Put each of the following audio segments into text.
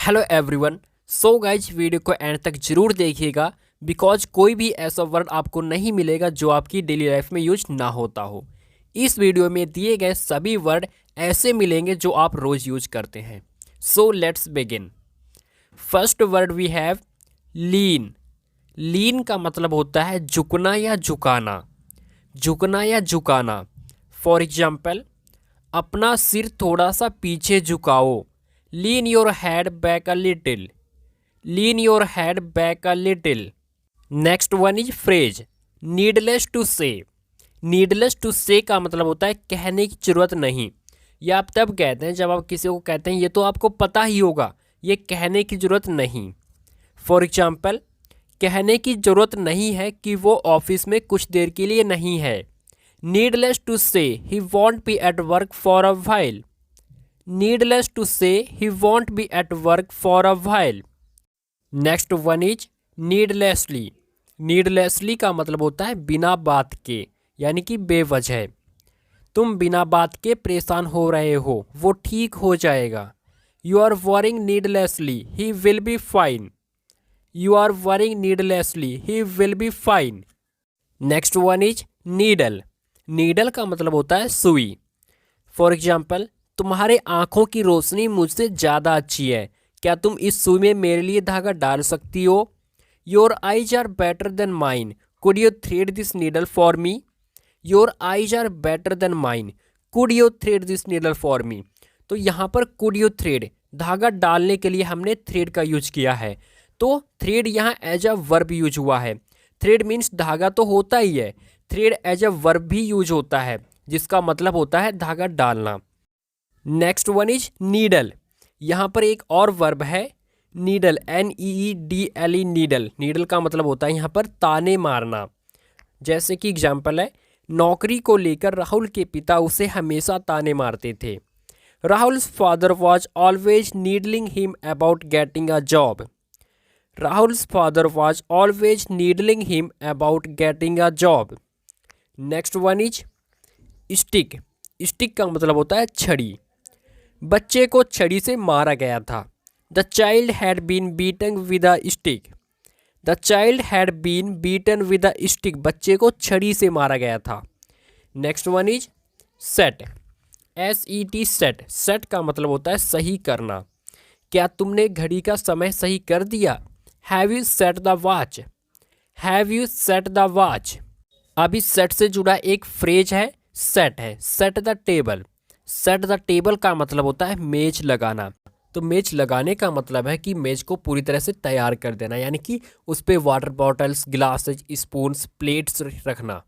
Hello everyone. So guys video को and तक जरूर देखिएगा बिकॉज कोई भी ऐसा वर्ड आपको नहीं मिलेगा जो आपकी डेली लाइफ में यूज ना होता हो। इस वीडियो में दिए गए सभी वर्ड ऐसे मिलेंगे जो आप रोज यूज करते हैं। So let's begin. First word we have lean. Lean का मतलब होता है झुकना या झुकाना, झुकना या झुकाना। फॉर एग्जाम्पल, अपना सिर थोड़ा सा पीछे झुकाओ। Lean your head back a little. Lean your head back a little. Next one is phrase, needless to say. Needless to say का मतलब होता है कहने की जरूरत नहीं। ये आप तब कहते हैं जब आप किसी को कहते हैं ये तो आपको पता ही होगा, ये कहने की जरूरत नहीं। फॉर एग्जाम्पल, कहने की जरूरत नहीं है कि वो ऑफिस में कुछ देर के लिए नहीं है। Needless to say he won't be at work for a while. Needless to say, he won't be at work for a while. Next one is needlessly. Needlessly का मतलब होता है बिना बात के, यानी कि बेवजह। तुम बिना बात के परेशान हो रहे हो, वो ठीक हो जाएगा। You are worrying needlessly, he will be fine. You are worrying needlessly, he will be fine. Next one is needle. Needle का मतलब होता है सुई। फॉर एग्जाम्पल, तुम्हारे आंखों की रोशनी मुझसे ज़्यादा अच्छी है, क्या तुम इस सुई में मेरे लिए धागा डाल सकती हो? Your eyes are better than mine, could you thread this needle for me? Your eyes are better than mine, could you thread this needle for me. तो यहाँ पर कुड यू थ्रेड, धागा डालने के लिए हमने थ्रेड का यूज किया है। तो थ्रेड यहाँ एज अ वर्ब यूज हुआ है। थ्रेड मीन्स धागा तो होता ही है, थ्रेड एज अ वर्ब भी यूज होता है जिसका मतलब होता है धागा डालना। Next one is needle. यहाँ पर एक और वर्ब है नीडल, NEEDLE, नीडल। नीडल का मतलब होता है यहाँ पर ताने मारना। जैसे कि एग्जाम्पल है, नौकरी को लेकर राहुल के पिता उसे हमेशा ताने मारते थे। Rahul's father was always needling him about getting a job. Rahul's father was always needling him about getting a job. Next one is stick. Stick का मतलब होता है छड़ी। बच्चे को छड़ी से मारा गया था। The child had been beaten with a stick. The child had been beaten with a stick, बच्चे को छड़ी से मारा गया था। Next one is set. SET, set. Set का मतलब होता है सही करना। क्या तुमने घड़ी का समय सही कर दिया? Have you set the watch? Have you set the watch? अभी सेट से जुड़ा एक फ्रेज है, सेट है, set the table. Set the table का मतलब होता है मेज लगाना। तो मेज लगाने का मतलब है कि मेज को पूरी तरह से तैयार कर देना, यानी कि उस पर water bottles, glasses, spoons, plates रखना।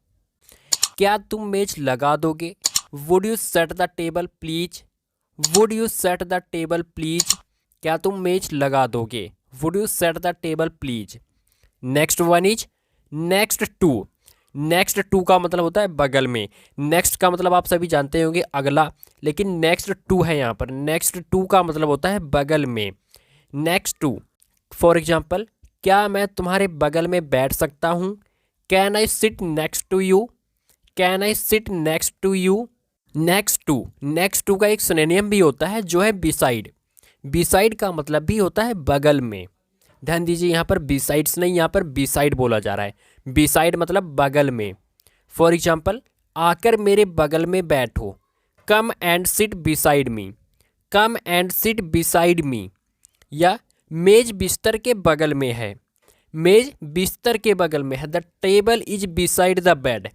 क्या तुम मेज लगा दोगे? Would you set the table please? Would you set the table please? क्या तुम मेज लगा दोगे? Would you set the table please? Next one is next to. Next to का मतलब होता है बगल में। नेक्स्ट का मतलब आप सभी जानते होंगे अगला, लेकिन नेक्स्ट टू है यहाँ पर। नेक्स्ट टू का मतलब होता है बगल में। नेक्स्ट टू, फॉर एग्जाम्पल, क्या मैं तुम्हारे बगल में बैठ सकता हूँ? Can I sit next to you? Can I sit next to you? Next to, next to का एक सिनोनियम भी होता है जो है बिसाइड। बिसाइड का मतलब भी होता है बगल में। ध्यान दीजिए, यहाँ पर बिसाइड्स नहीं, यहाँ पर बिसाइड बोला जा रहा है। बिसाइड मतलब बगल में। फॉर एग्जाम्पल, आकर मेरे बगल में बैठो। Come and sit beside me. Come and sit beside me. या मेज बिस्तर के बगल में है। मेज बिस्तर के बगल में है। The table is beside the bed.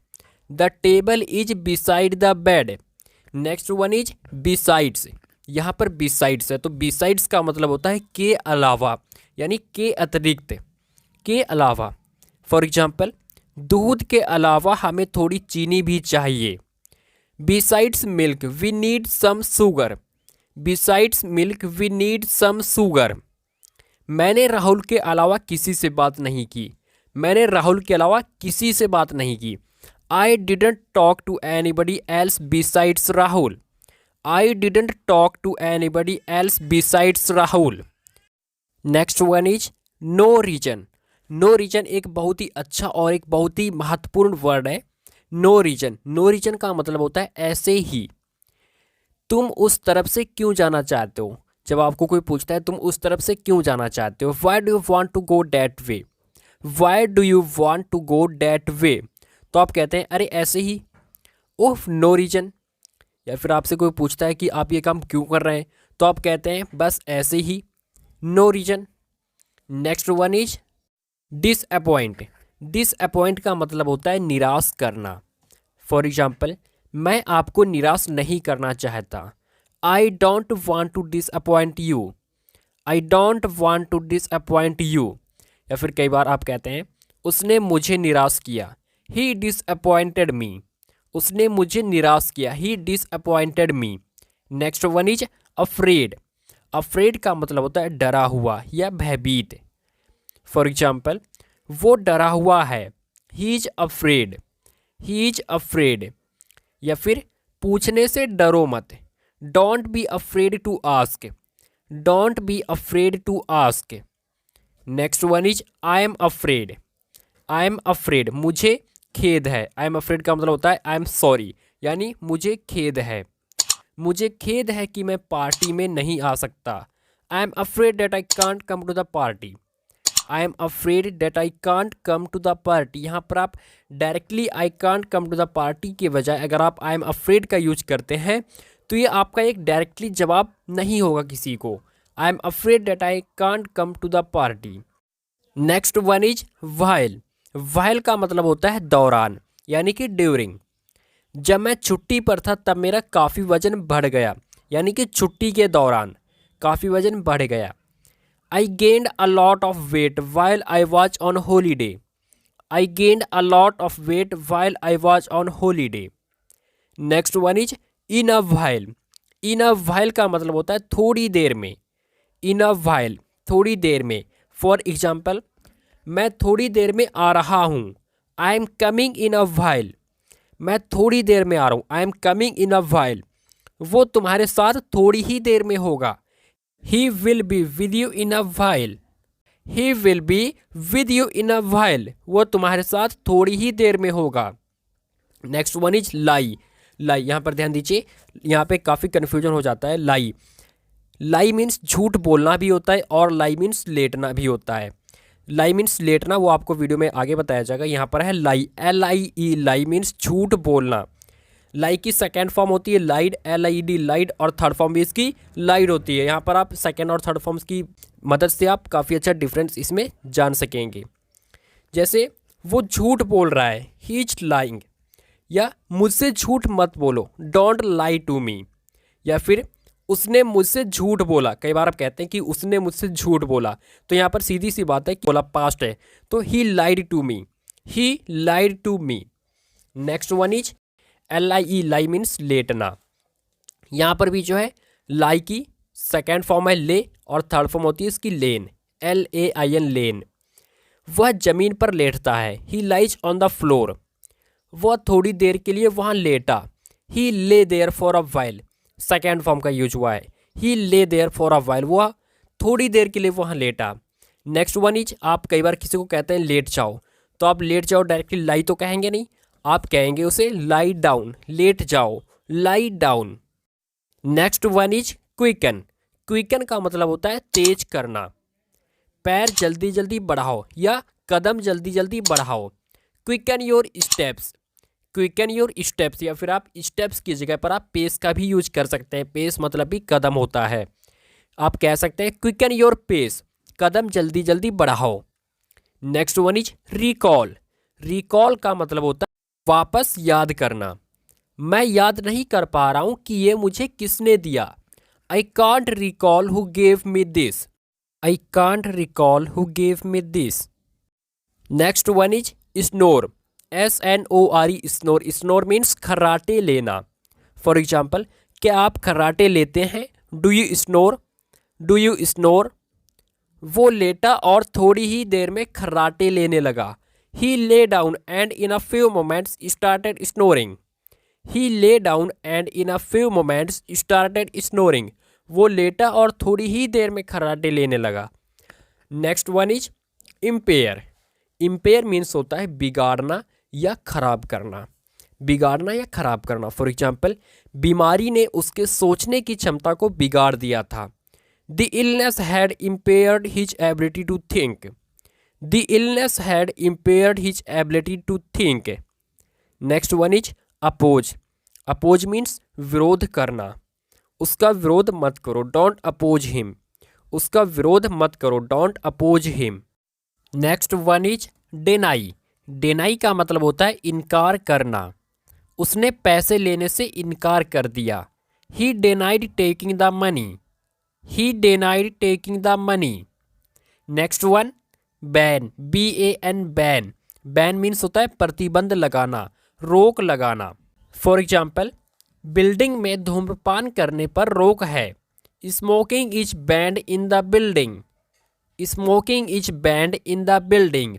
The table is beside the bed. Next one is besides. यहाँ पर बिसाइड्स है, तो बिसाइड्स का मतलब होता है के अलावा, यानी के अतिरिक्त, के अलावा। फॉर एग्जाम्पल, दूध के अलावा हमें थोड़ी चीनी भी चाहिए। Besides milk we need some sugar. Besides milk we need some sugar. मैंने राहुल के अलावा किसी से बात नहीं की। मैंने राहुल के अलावा किसी से बात नहीं की। I didn't talk to anybody else besides Rahul. I didn't talk to anybody else besides Rahul. Next one is no reason. No reason एक बहुत ही अच्छा और एक बहुत ही महत्वपूर्ण वर्ड है। नो रीजन, नो रीजन का मतलब होता है ऐसे ही। तुम उस तरफ से क्यों जाना चाहते हो? जब आपको कोई पूछता है तुम उस तरफ से क्यों जाना चाहते हो, why do you want to go that way, why do you want to go that way, तो आप कहते हैं अरे ऐसे ही, ओह नो रीजन। या फिर आपसे कोई पूछता है कि आप ये काम क्यों कर रहे हैं, तो आप कहते हैं बस ऐसे ही, no reason. Next one is disappoint. Disappoint का मतलब होता है निराश करना। फॉर एग्जाम्पल, मैं आपको निराश नहीं करना चाहता, I don't want to disappoint you, I don't want to disappoint you. या फिर कई बार आप कहते हैं उसने मुझे निराश किया, ही डिसअपॉइंटेड मी, उसने मुझे निराश किया, he disappointed me. Next one is afraid. Afraid का मतलब होता है डरा हुआ या भयभीत। फॉर एग्जाम्पल, वो डरा हुआ है, he is afraid, he is afraid. या फिर पूछने से डरो मत, don't be afraid to ask, don't be afraid to ask. Next one is I am afraid. I am afraid, मुझे खेद है। आई एम अफ्रेड का मतलब होता है आई एम सॉरी, यानी मुझे खेद है, मुझे खेद है कि मैं पार्टी में नहीं आ सकता। I am afraid that I can't come to the party, I am afraid that I can't come to the party. यहाँ पर आप directly I can't come to the party के बजाय अगर आप आई एम अफ्रेड का यूज करते हैं तो ये आपका एक डायरेक्टली जवाब नहीं होगा किसी को। I am afraid that I can't come to the party. Next one is while. While का मतलब होता है दौरान, यानी कि ड्यूरिंग। जब मैं छुट्टी पर था तब मेरा काफ़ी वजन बढ़ गया, यानी कि छुट्टी के दौरान काफ़ी वजन बढ़ गया। I gained a lot of weight while I was on holiday. I gained a lot of weight while I was on holiday. Next one is in a while. In a while का मतलब होता है थोड़ी देर में। In a while, थोड़ी देर में। For example, मैं थोड़ी देर में आ रहा हूँ, I am coming in a while. मैं थोड़ी देर में आ रहा हूँ, I am coming in a while. वो तुम्हारे साथ थोड़ी ही देर में होगा, He will be with you in a while. He will be with you in a while. वो तुम्हारे साथ थोड़ी ही देर में होगा। Next one is lie. Lie, यहाँ पर ध्यान दीजिए, यहाँ पे काफ़ी कन्फ्यूजन हो जाता है। लाई, लाई मीन्स झूठ बोलना भी होता है और लाई मीन्स लेटना भी होता है। लाई मीन्स लेटना वो आपको वीडियो में आगे बताया जाएगा। यहाँ पर है लाई, LIE, लाई मीन्स झूठ बोलना। लाई की सेकेंड फॉर्म होती है लाइड, LID लाइड, और थर्ड फॉर्म भी इसकी लाइड होती है। यहाँ पर आप सेकेंड और थर्ड फॉर्म्स की मदद से आप काफ़ी अच्छा डिफरेंस इसमें जान सकेंगे। जैसे वो झूठ बोल रहा है, ही इज लाइंग, या मुझसे झूठ मत बोलो, डोंट लाई टू मी। या फिर उसने मुझसे झूठ बोला, कई बार आप कहते हैं कि उसने मुझसे झूठ बोला, तो यहाँ पर सीधी सी बात है कि बोला पास्ट है, तो he lied to me, he lied to me. Next one is LIE, lie means लेटना। यहाँ पर भी जो है लाई की सेकेंड फॉर्म है ले और थर्ड फॉर्म होती है इसकी लेन, LAIN, लेन। वह जमीन पर लेटता है, he lies on the floor. वह थोड़ी देर के लिए वहाँ लेटा, he lay there for a while, second form का यूज हुआ है, ही lay there for a while, वह थोड़ी देर के लिए वहाँ लेटा। नेक्स्ट वन इज, आप कई बार किसी को कहते हैं लेट जाओ, तो आप लेट जाओ डायरेक्टली लाई तो कहेंगे नहीं, आप कहेंगे उसे लाई डाउन, लेट जाओ, lie down. Next one is quicken. Quicken का मतलब होता है तेज करना, पैर जल्दी जल्दी बढ़ाओ या कदम जल्दी जल्दी बढ़ाओ। Quicken your steps, quicken your steps, या फिर आप स्टेप्स की जगह पर आप पेस का भी यूज कर सकते हैं। पेस मतलब भी कदम होता है, आप कह सकते हैं क्विकन योर पेस, कदम जल्दी जल्दी बढ़ाओ। Next one is recall. Recall का मतलब होता है वापस याद करना। मैं याद नहीं कर पा रहा हूँ कि ये मुझे किसने दिया, I can't recall who gave me this, I can't recall who gave me this. Next one is snore, SNORE, snore. Snore means खर्राटे लेना। फॉर एग्जाम्पल, क्या आप खर्राटे लेते हैं, do you snore, do you snore. वो लेटा और थोड़ी ही देर में खर्राटे लेने लगा, he lay down and in a few moments started snoring, he lay down and in a few moments started snoring। वो लेटा और थोड़ी ही देर में खर्राटे लेने लगा। Next one is empire. Empire means होता है बिगाड़ना या खराब करना, बिगाड़ना या खराब करना। फॉर एग्जाम्पल, बीमारी ने उसके सोचने की क्षमता को बिगाड़ दिया था, the illness had impaired his ability to think. The illness had impaired his ability to think. Next one is oppose. Oppose means विरोध करना। उसका विरोध मत करो, डोंट अपोज हिम। उसका विरोध मत करो, don't oppose him. Next one is deny. Deny का मतलब होता है इनकार करना। उसने पैसे लेने से इनकार कर दिया। ही denied taking the money. He denied taking the money. Next one ban, BAN, ban. Ban means होता है प्रतिबंध लगाना, रोक लगाना। फॉर एग्जाम्पल, बिल्डिंग में धूम्रपान करने पर रोक है। Smoking is band in the building. Smoking is band in the building.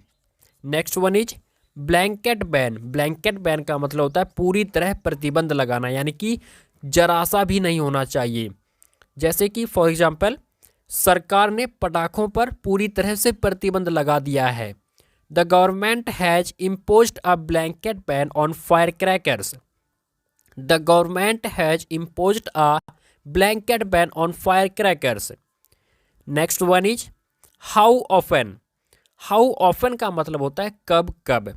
Next one is blanket ban. Blanket ban का मतलब होता है पूरी तरह प्रतिबंध लगाना, यानी कि जरा सा भी नहीं होना चाहिए। जैसे कि फॉर एग्जाम्पल, सरकार ने पटाखों पर पूरी तरह से प्रतिबंध लगा दिया है। The government has imposed a blanket ban on fire crackers. The government has imposed a blanket ban on firecrackers. Next one is how often. How often का मतलब होता है कब कब।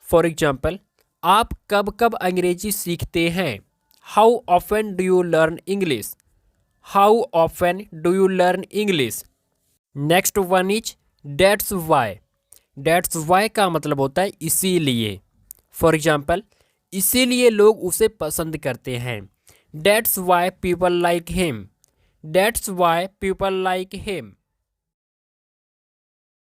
For example, आप कब कब अंग्रेजी सीखते हैं? How often do you learn English? How often do you learn English? Next one is that's why. That's why का मतलब होता है इसीलिए। For example, इसीलिए लोग उसे पसंद करते हैं। That's why people like him. That's why people like him.